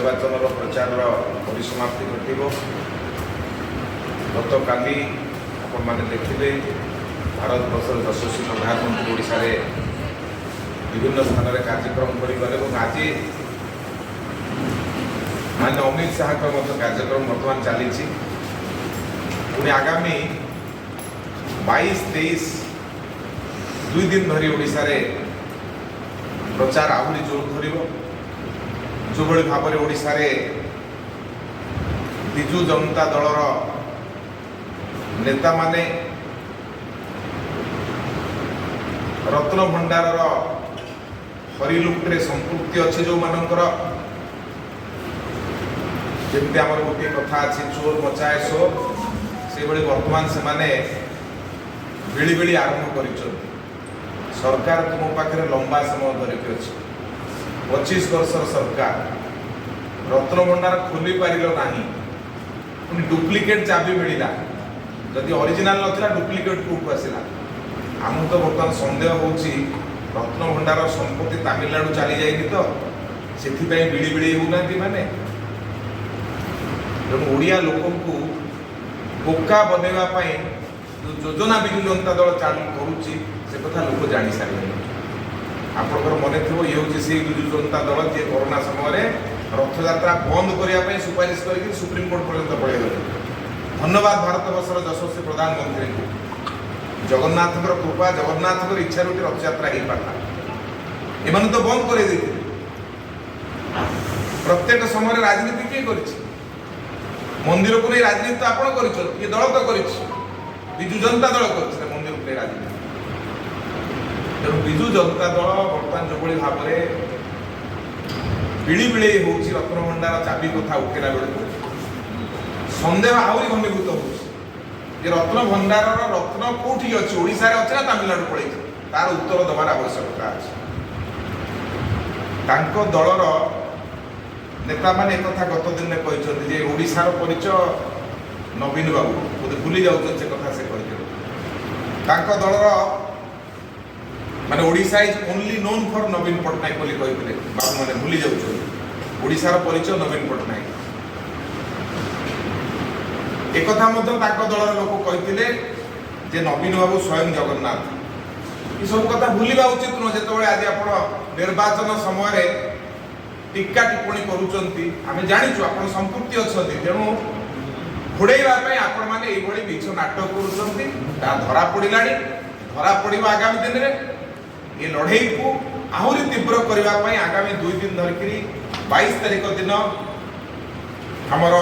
निर्वाचन प्रचार परिसमाप्ति घटव गत काली आपण मैंने देखिले भारत वर्ष यशस्वी प्रधानमंत्री ओडिशा रे विभिन्न स्थान में कार्यक्रम कर आज माननीय अमित शाह कार्यक्रम बर्तमान चली पुणी आगामी 22-23 दुई दिन धरी ओडिशा रे प्रचार आहरी जोर धर जो भाव में ओडिशा रे विजु जनता दलर नेता माने रत्न भंडार हरिलुट्रे संपृक्ति अच्छी जो मानकर जमी आम गोटे कथा अच्छी चोर मचाए शोर से बर्तमान से माने बिड़ी बिड़ी आरंभ कर सरकार तुम पाखे लंबा समय धरिक अच्छी 25 वर्षर सरकार रत्न भंडार खोली पार ना पुणी डुप्लिकेट चाबी मिलला जदि ओरिजिनल नथिला डुप्लिकेट कौटू आसला आम तो बर्तमान सन्देह होची रत्न भंडार संपत्ति तमिलनाडु चली जाएगी तो से बिड़ी बिड़ी होना माने तेणु ओडिया लोक को बोका बनवाई जो योजना विजु जनता दल चालू करुच्ची से कथा लोक जानी सारे आपंकर मन थो ये हूँ से विजु जनता दल जी कोरोना समय रथयात्रा बंद करने सुपारिश करके सुप्रीमकोर्ट पर्यंत पड़े धन्यवाद भारत वर्षर यशस्वी प्रधानमंत्री को जगन्नाथ कृपा जगन्नाथ इच्छा रूटी रथयात्रा हो पाता एम तो बंद कर प्रत्येक समय राजनीति किए कर मंदिर को नहीं राजनीति तो आप ये दल तो कर विजु जनता दल कर मंदिर को नहीं राजनीति तेणु विजु जनता दल बर्तमान जो भाव में बिड़ी बिड़े हो रत्न भंडार चाबी कथा उठेला बेलू सन्देह आहरी घनीभूत हो रत्न भंडार रत्न कौटी अच्छी ओडिशा रे अच्छे ना तमिलनाडु पड़े तार उत्तर देवार आवश्यकता अच्छे दलर नेता मैंने एक कथा गत दिन में कहते ओडिशार परिचय नवीन बाबू बोधे भूली जाऊँ से कथा से कहते दलर माने Odisha is only known for Naveen Patnaik बोली कहते बाबू मैंने भूली जाऊँ ओडिशार परिचय नवीन पट्टनायक एक दलर लोक कहते जे नवीन बाबू स्वयं जगन्नाथ ये सब कथा भूलवा उचित नुह जो आज आप निर्वाचन समय टीका टिप्पणी करुँच जाचु आप संपृक्ति अच्छा तेणु घोड़ाई आपण मैंने ये मिछ नाटक कर धरा पड़ा धरा पड़ आगामी दिन में ये लड़ई को आहरी तीव्र करने आगामी 2 दिन धरिक 22 तारिख दिन आमर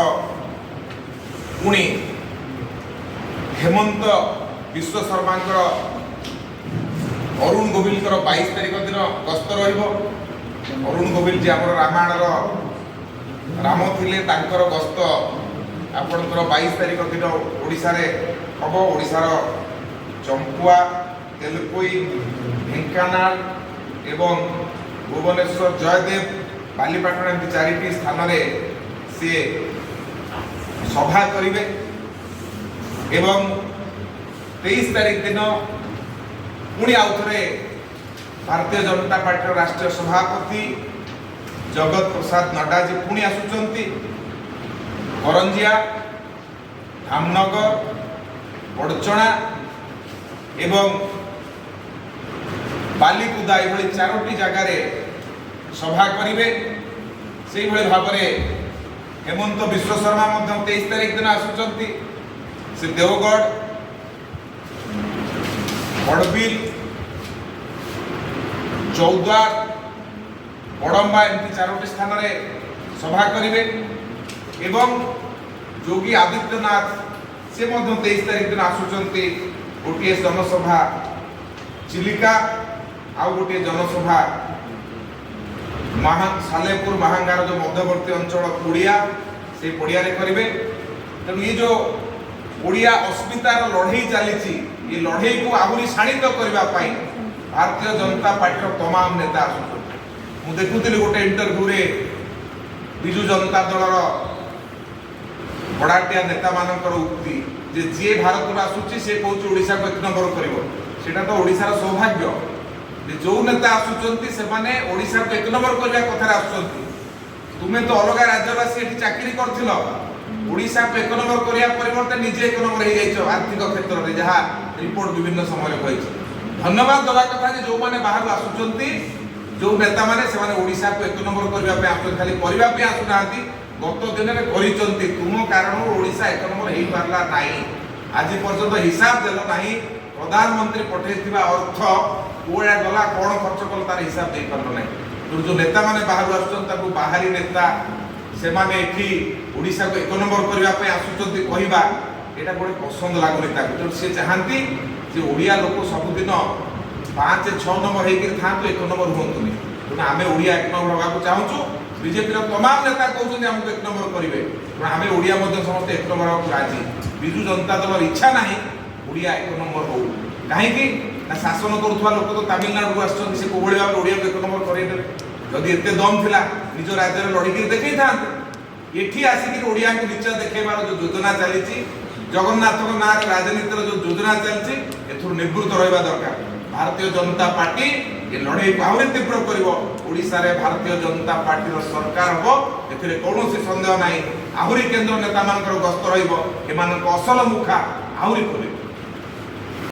पुणी हेमंत विश्व शर्मा अरुण गोविल 22 तारिख दिन गस्त अरुण गोविल जी आम रामायण राम थिले तांकर गस्त आपणकर 22 तारिख दिन ओडिशा रे हम ओडिशार चंपुआ तेलुकोई ढेंकानाल एवं भुवनेश्वर जयदेव बालीपाटना एमती 4टी स्थान में सी सभा करेंगे एवं 23 तारिख दिन पुणी आउ थे भारतीय जनता पार्टी राष्ट्रीय सभापति जगत प्रसाद नड्डा जी पुणी आसुचंती करंजिया धामनगर बड़चणा एवं बालीकुदा ये 4टी जगार सभा करेंगे से भाव में हेमंत विश्व शर्मा 23 तारिख दिन आसुचंती से देवगढ़ बड़बिल चौद्वार बड़म्बा एमती 4टी स्थान में सभा करेंगे एवं योगी आदित्यनाथ से 23 तारिख दिन आसुचंती गोटे जनसभा चिलिका आउ गोटे जनसभा सालेपुर महांगार जो मध्यवर्ती अंचल पड़िया से पड़िया करेंगे तेणु ये जो ओडिया अस्मितार लड़ई चली ये लड़ई को आहरी शाणित करने भारतीय जनता पार्टी तमाम नेता आसुँ देखुली गोटे इंटरव्यू रे विजु जनता दलर बड़ाटिया नेता मानकर उक्ति जे जी भारत को आसूची से कहूँ ओडिशा को 1 नंबर कर तो ओडिशार सौभाग्य जो नेता आसुचंती से माने ओडिशा को 1 नंबर करने कथार आसुचंती तुमे तो अलग राज्यवासी एठी चाकरी करथिल ओडिशा को 1 नंबर करिया परिवर्ते निजे 1 नंबर हे जाइछो आर्थिक क्षेत्र रे जहा रिपोर्ट विभिन्न समय रे कहिछ। धन्यवाद दवा कथा जे जो माने बाहर आसुचंती जो नेता माने से माने ओडिशा को 1 नंबर करिया पे आसु खाली परिवा पे आसु नांती गत दिन रे करिचंती तुम कारण ओडिशा 1 नंबर हेई पारला नाही आज पर्यंत हिसाब देलो नाही प्रधानमंत्री पठेइथिबा अर्थ कोया गला कोन खर्च कल तार हिसाब दे पारलो नाही। जो नेता माने बाहर आसुचंती ताकू बाहरी नेता से माने एठी ओडिशा को 1 नंबर करिया पे आसुचंती कहिबा एटा गोटे पसंद लागुनी ताकू जो से चाहंती जे ओडिया लोक सब दिन 5-6 नंबर हेकि थांतु 1 नंबर होंतुनी तुम आमे ओडिया 1 नंबर होगा को चाहूछु। बीजेपी रो तमाम नेता कहउछन हमको 1 नंबर करिवे आमे ओडिया मध्ये समस्त 1 नंबर होगा राजी। बिजु जनता दल इच्छा नाही ओडिया 1 नंबर हो काहे कि ना शासन करूथवा लोक तो तमिलनाडु आछन से कोबळी भाबे ओडिया 1 नंबर करै देले जदि एते दम थिला निज राज्य रे लढी के देखै थांते एठी आसी कि ओडिया को नीचा देखैबार जो योजना चली जगन्नाथ को ना राजनीतिर जो योजना चलती एथुर निवृत्त रहबा दरकार। भारतीय जनता पार्टी ये लड़ाई को आहुरी तीव्र करिवो ओडिशा रे भारतीय जनता पार्टी रो सरकार हो एथिरे कोनोसी संदेह नाही आहुरी केंद्र नेता मानकर गस्त रहइबो एमानक असल मुखा आहुरी खोलिबो।